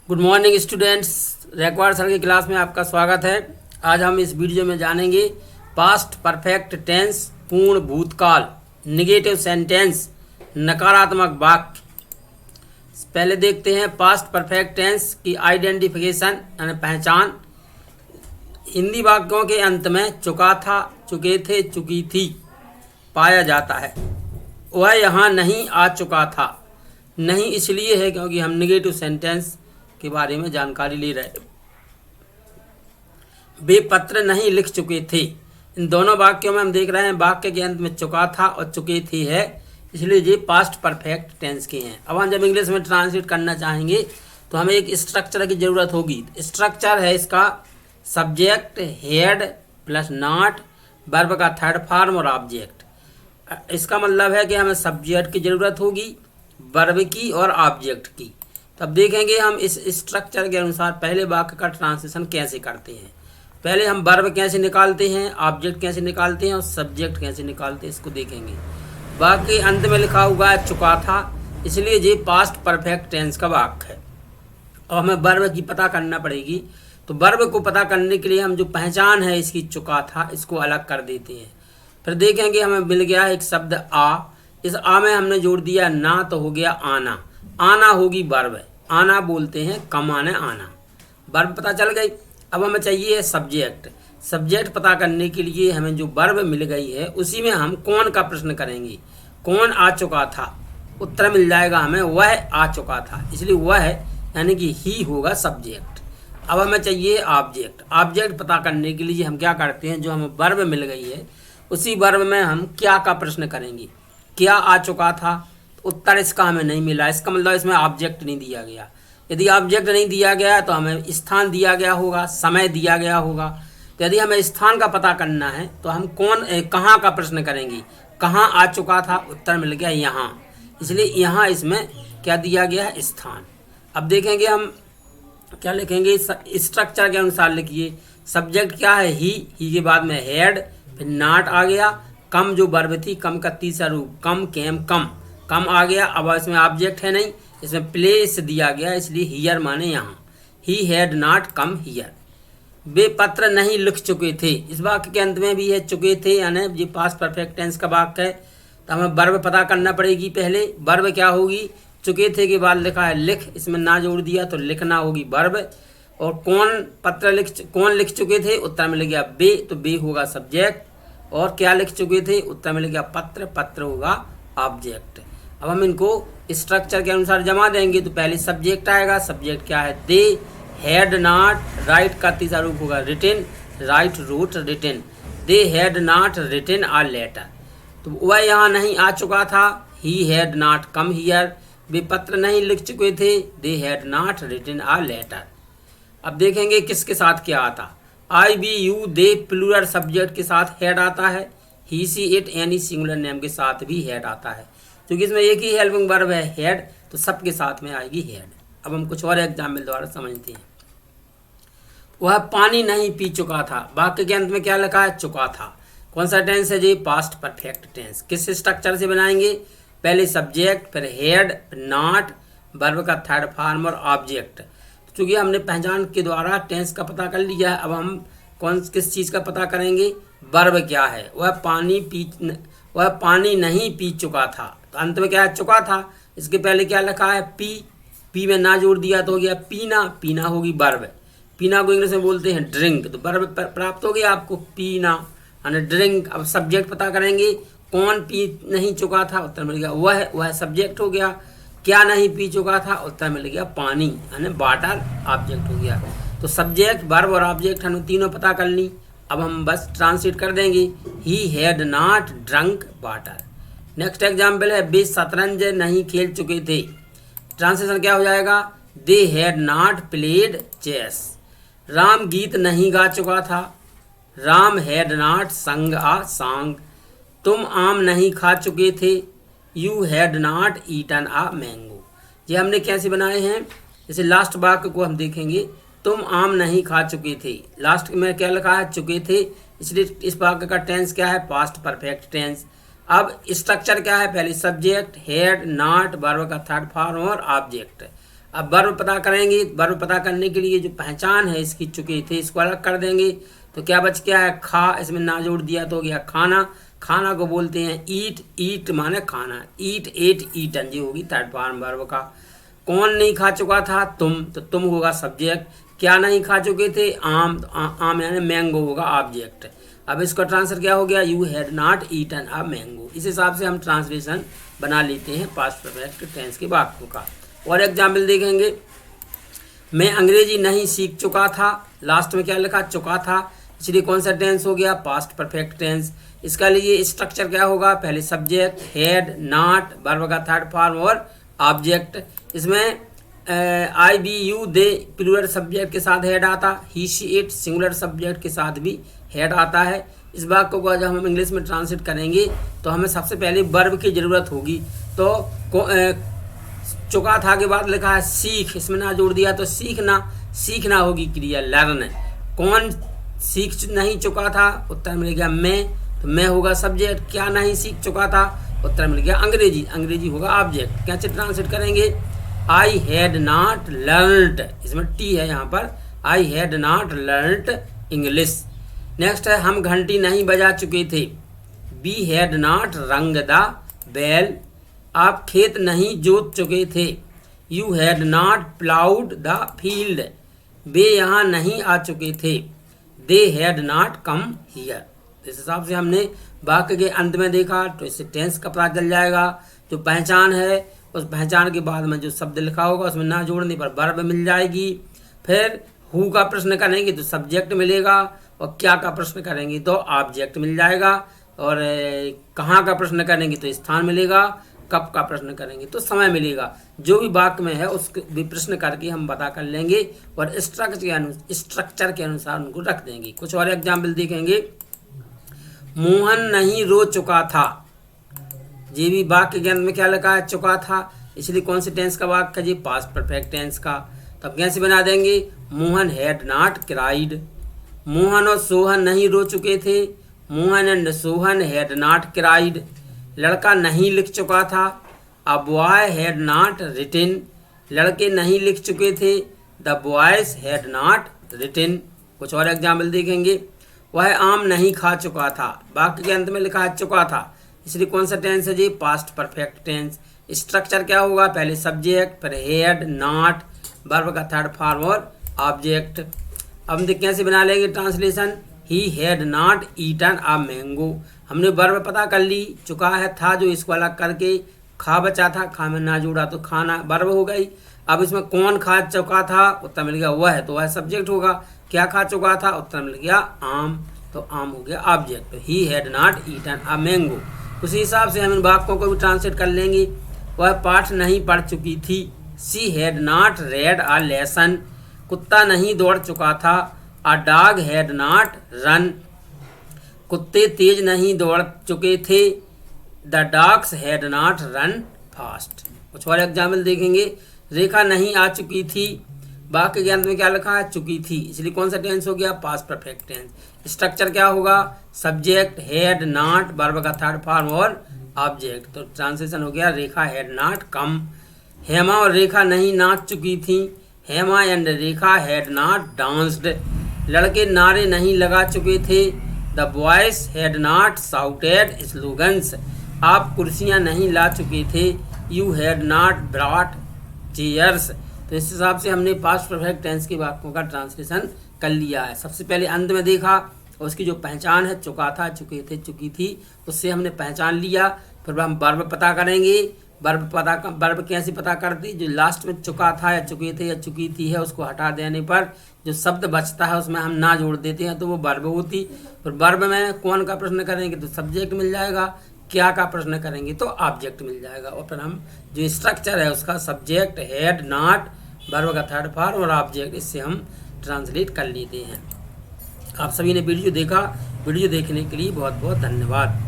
Good morning students. Required sir की class में आपका स्वागत है। आज हम इस वीडियो में जानेंगे पास्ट परफेक्ट टेंस, पूर्ण भूतकाल, निगेटिव सेंटेंस, नकारात्मक वाक्य। पहले देखते हैं पास्ट परफेक्ट टेंस की आइडेंटिफिकेशन यानी पहचान। हिंदी वाक्यों के अंत में चुका था, चुके थे, चुकी थी पाया जाता है। वह यहाँ नहीं आ चुका था। नहीं इसलिए है क्योंकि हम निगेटिव सेंटेंस के बारे में जानकारी ले रहे। वे पत्र नहीं लिख चुके थे। इन दोनों वाक्यों में हम देख रहे हैं वाक्य के अंत में चुका था और चुके थे है, इसलिए ये पास्ट परफेक्ट टेंस के हैं। अब हम जब इंग्लिश में ट्रांसलेट करना चाहेंगे तो हमें एक स्ट्रक्चर की जरूरत होगी। स्ट्रक्चर है इसका subject, head plus not, verb का थर्ड फॉर्म और ऑब्जेक्ट। इसका मतलब है कि हमें सब्जेक्ट की जरूरत होगी, वर्ब की और ऑब्जेक्ट की। तब देखेंगे हम इस स्ट्रक्चर के अनुसार पहले वाक्य का ट्रांसलेशन कैसे करते हैं। पहले हम वर्ब कैसे निकालते हैं, ऑब्जेक्ट कैसे निकालते हैं और सब्जेक्ट कैसे निकालते हैं, इसको देखेंगे। वाक्य के अंत में लिखा हुआ है चुका था, इसलिए ये पास्ट परफेक्ट टेंस का वाक्य है। और हमें वर्ब की पता करना पड़ेगी। तो वर्ब को पता करने के लिए हम जो पहचान है इसकी चुका था, इसको अलग कर देते हैं। फिर देखेंगे हमें मिल गया एक शब्द आ। इस आ में हमने जोड़ दिया ना, तो हो गया आना। आना होगी वर्ब, आना बोलते हैं कमाने आना। वर्ब पता चल गई। अब हमें चाहिए सब्जेक्ट। सब्जेक्ट पता करने के लिए हमें जो वर्ब मिल गई है उसी में हम कौन का प्रश्न करेंगे। कौन आ चुका था, उत्तर मिल जाएगा हमें वह आ चुका था, इसलिए वह यानी कि ही होगा सब्जेक्ट। अब हमें चाहिए ऑब्जेक्ट। ऑब्जेक्ट पता करने के लिए हम क्या करते हैं, जो हमें वर्ब मिल गई है उसी वर्ब में हम क्या का प्रश्न करेंगे। क्या आ चुका था, तो उत्तर इसका हमें नहीं मिला। इसका मतलब इसमें ऑब्जेक्ट नहीं दिया गया। यदि ऑब्जेक्ट नहीं दिया गया तो हमें स्थान दिया गया होगा, समय दिया गया होगा। तो यदि हमें स्थान का पता करना है तो हम कहाँ का प्रश्न करेंगे। कहाँ आ चुका था, उत्तर मिल गया यहाँ, इसलिए यहाँ इसमें क्या दिया गया है, स्थान। अब देखेंगे हम क्या लिखेंगे। स्ट्रक्चर के अनुसार लिखिए। सब्जेक्ट क्या है, ही के बाद में हेड, फिर नॉट आ गया, कम जो वर्ब थी, कम का तीसरा रूप कम, केम कम आ गया। अब इसमें ऑब्जेक्ट है नहीं, इसमें प्लेस दिया गया, इसलिए हियर माने यहाँ। He had not come here. वे पत्र नहीं लिख चुके थे। इस वाक्य के अंत में भी है चुके थे, यानी ये पास्ट परफेक्ट टेंस का वाक्य है। तो हमें वर्ब पता करना पड़ेगी। पहले वर्ब क्या होगी, चुके थे के बाद लिखा है लिख, इसमें ना जोड़ दिया तो लिखना होगी वर्ब। और कौन लिख चुके थे, उत्तर मिल गया बे, तो बे होगा सब्जेक्ट। और क्या लिख चुके थे, उत्तर मिल गया पत्र होगा ऑब्जेक्ट। अब हम इनको स्ट्रक्चर के अनुसार जमा देंगे। तो पहले सब्जेक्ट आएगा। सब्जेक्ट क्या है, दे हैड नॉट, राइट का तीसरा रूप होगा written, write wrote written. They had not written a letter, तो वह यहाँ नहीं आ चुका था। He had not come here. वे पत्र नहीं लिख चुके थे। They had not written a letter. अब देखेंगे किसके साथ क्या आता। I we you they plural subject के साथ हेड आता है। He she it any singular name के साथ भी हेड आता है। क्योंकि इसमें एक ही हेल्पिंग वर्ब है हेड, तो सबके साथ में आएगी हेड। अब हम कुछ और एग्जाम्पल द्वारा समझते हैं। वह पानी नहीं पी चुका था। वाक्य के अंत में क्या लिखा है, चुका था। कौन सा टेंस है जी, पास्ट परफेक्ट टेंस। किस स्ट्रक्चर से बनाएंगे, पहले सब्जेक्ट, फिर हेड, नॉट, वर्ब का थर्ड फॉर्म और ऑब्जेक्ट। चूंकि हमने पहचान के द्वारा टेंस का पता कर लिया है, अब हम किस चीज़ का पता करेंगे, वर्ब क्या है। वह पानी नहीं पी चुका था। तो अंत में क्या है, चुका था। इसके पहले क्या लिखा है, पी में ना जोड़ दिया तो हो गया पीना होगी वर्ब। पीना को इंग्लिश में बोलते हैं ड्रिंक, तो वर्ब प्राप्त हो गया आपको पीना यानी ड्रिंक। अब सब्जेक्ट पता करेंगे, कौन पी नहीं चुका था, उत्तर मिल गया वह सब्जेक्ट हो गया। क्या नहीं पी चुका था, उत्तर मिल गया पानी यानी वाटर, ऑब्जेक्ट हो गया। तो सब्जेक्ट, वर्ब और ऑब्जेक्ट हमने तीनों पता कर ली। अब हम बस ट्रांसलेट कर देंगे। ही had not drunk water. Next example है वे शतरंज नहीं खेल चुके थे। ट्रांसलेशन क्या हो जाएगा, they had not played chess. Ram गीत नहीं गा चुका था। राम हैड नॉट संग आ सॉन्ग। तुम आम नहीं खा चुके थे। You had not eaten a mango. ये हमने कैसे बनाए हैं, जैसे लास्ट वाक्य को हम देखेंगे, तुम आम नहीं खा चुके थे। लास्ट में क्या लिखा है, चुके थे, इसलिए इस वाक्य का टेंस क्या है, पास्ट परफेक्ट टेंस। अब स्ट्रक्चर क्या है, पहले सब्जेक्ट, हेड, नॉट, वर्ब का थर्ड फॉर्म और ऑब्जेक्ट। अब वर्ब पता करेंगे। वर्ब पता करने के लिए जो पहचान है इसकी चुके थे इसको अलग कर देंगे, तो क्या बच गया है खा, इसमें ना जोड़ दिया तो हो गया खाना। खाना को बोलते हैं ईट, ईट माने खाना, ईट एट ईटन जी होगी थर्ड फॉर्म वर्ब का। कौन नहीं खा चुका था, तुम, तो तुम होगा सब्जेक्ट। क्या नहीं खा चुके थे, आम, तो आम यानी मैंगो होगा ऑब्जेक्ट। अब इसका ट्रांसफर क्या हो गया, you had not eaten a mango. इस हिसाब से हम ट्रांसलेशन बना लेते हैं पास्ट परफेक्ट टेंस के वाक्यों का। और एग्जाम्पल देखेंगे, मैं अंग्रेजी नहीं सीख चुका था, लास्ट में क्या लिखा, चुका था, इसलिए कौन सा टेंस हो गया, पास्ट परफेक्ट टेंस। इसका लिए स्ट्रक्चर क्या होगा, पहले सब्जेक्ट, हैड, नॉट, वर्ब का थर्ड फॉर्म और ऑब्जेक्ट। इसमें I we you they plural subject के साथ हेड आता, he she it singular subject के साथ भी हेड आता है। इस वाक्य को जब हम इंग्लिश में ट्रांसलेट करेंगे तो हमें सबसे पहले वर्ब की ज़रूरत होगी। तो चुका था के बाद लिखा है सीख, इसमें ना जोड़ दिया तो सीखना, सीखना होगी क्रिया लर्न। कौन सीख नहीं चुका था, उत्तर मिल गया मैं, तो मैं होगा सब्जेक्ट। क्या नहीं सीख चुका था, उत्तर मिल गया अंग्रेजी, अंग्रेजी होगा ऑब्जेक्ट। कैसे ट्रांसलेट करेंगे, आई हैड नॉट लर्नड, इसमें टी है यहाँ पर, I had not learned English. Next है हम घंटी नहीं बजा चुके थे, we had not rung the bell. आप खेत नहीं जोत चुके थे, you had not ploughed the field. वे यहाँ नहीं आ चुके थे, they had not come here. इस हिसाब से हमने वाक्य के अंत में देखा, तो इससे टेंस का पता चल जाएगा। जो पहचान है उस पहचान के बाद में जो शब्द लिखा होगा उसमें ना जोड़ने पर वर्ब मिल जाएगी। फिर हु का प्रश्न करेंगे तो सब्जेक्ट मिलेगा, और क्या का प्रश्न करेंगे तो ऑब्जेक्ट मिल जाएगा, और कहाँ का प्रश्न करेंगे तो स्थान मिलेगा, कब का प्रश्न करेंगे तो समय मिलेगा। जो भी वाक्य में है उसके भी प्रश्न करके हम पता कर लेंगे और स्ट्रक्चर के अनुसार उनको रख देंगे। कुछ और एग्जाम्पल देखेंगे, मोहन नहीं रो चुका था, ये भी वाक्य के अंत में क्या लिखा है, चुका था, इसलिए कौन से टेंस का वाक्य जी, पास्ट परफेक्ट टेंस का। तब कैसे बना देंगे, Mohan had not cried. Mohan और सोहन नहीं रो चुके थे, Mohan and Sohan had not cried. लड़का नहीं लिख चुका था, a boy had not written. लड़के नहीं लिख चुके थे, the boys had not written. कुछ और एग्जाम्पल देखेंगे, वह आम नहीं खा चुका था, वाक्य के अंत में लिखा है चुका था, इसलिए कौन सा टेंस है जी, पास्ट परफेक्ट टेंस। स्ट्रक्चर क्या होगा, पहले सब्जेक्ट, फिर हैड, नॉट, वर्ब का थर्ड फॉर्म और ऑब्जेक्ट। अब हम कैसे बना लेंगे translation, he had not eaten a mango. हमने वर्ब पता कर ली, चुका है था जो इसको अलग करके खा बचा था, खा में ना जुड़ा तो खाना वर्ब हो गई। अब इसमें कौन खा चुका था, उत्तर मिल गया वह है, तो वह सब्जेक्ट होगा। क्या खा चुका था, उत्तर मिल गया आम, तो आम हो गया object. He had not eaten a mango. उसी हिसाब से हम इन वाक्यों को भी ट्रांसलेट कर लेंगे। वह पाठ नहीं पढ़ चुकी थी, she had not red a lesson. कुत्ता नहीं दौड़ चुका था, a dog had not run. कुत्ते तेज नहीं दौड़ चुके थे, the dogs had not run fast. कुछ और एग्जाम्पल देखेंगे, रेखा नहीं आ चुकी थी, वाक्य के अंत में क्या लिखा है, चुकी थी, इसलिए कौन सा टेंस हो गया, पास्ट परफेक्ट टेंस। स्ट्रक्चर क्या होगा, सब्जेक्ट, हैड, नॉट, वर्ब का थर्ड फॉर्म और ऑब्जेक्ट। तो ट्रांसलेशन हो गया, रेखा हैड नॉट कम। हेमा और रेखा नहीं नाच चुकी थी, Hema and Rekha had not danced. लड़के नारे नहीं लगा चुके थे, the boys had not shouted slogans. आप कुर्सियां नहीं ला चुके थे, you had not brought chairs. तो इस हिसाब से हमने पास्ट परफेक्ट टेंस के वाक्यों का ट्रांसलेशन कर लिया है। सबसे पहले अंत में देखा, उसकी जो पहचान है चुका था, चुके थे, चुकी थी, उससे हमने पहचान लिया। फिर हम वर्ब पता करेंगे, वर्ब कैसे पता करती, जो लास्ट में चुका था या चुके थे या चुकी थी है उसको हटा देने पर जो शब्द बचता है उसमें हम ना जोड़ देते हैं तो वो वर्ब होती। फिर वर्ब में कौन का प्रश्न करेंगे तो सब्जेक्ट मिल जाएगा, क्या का प्रश्न करेंगे तो ऑब्जेक्ट मिल जाएगा। और फिर हम जो स्ट्रक्चर है उसका सब्जेक्ट, हेड, नॉट, वर्ब का थर्ड फॉर्म और ऑब्जेक्ट, इससे हम ट्रांसलेट कर लेते हैं। आप सभी ने वीडियो देखा, वीडियो देखने के लिए बहुत बहुत धन्यवाद।